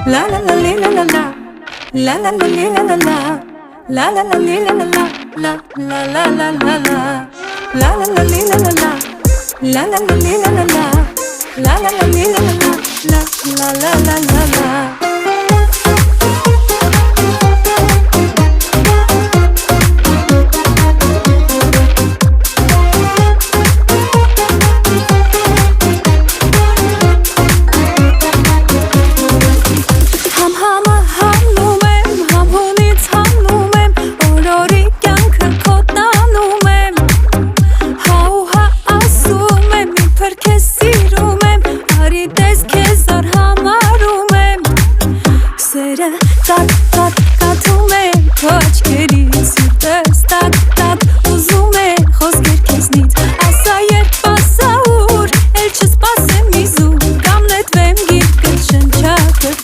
La la la li la la la. La la la li la la la. La la la li la la la. La la la la la la. La la la li la la la. La la la li la la la. La la la li la la la. La la la la la. Կաթում է քո աչքերից Սիրտս տատ ուզում է խոսքեր քեզնից Ասա երբ ասա ուր էլ չսպասեմ իզուր Կամ նետվեմ գիրկը շնչակը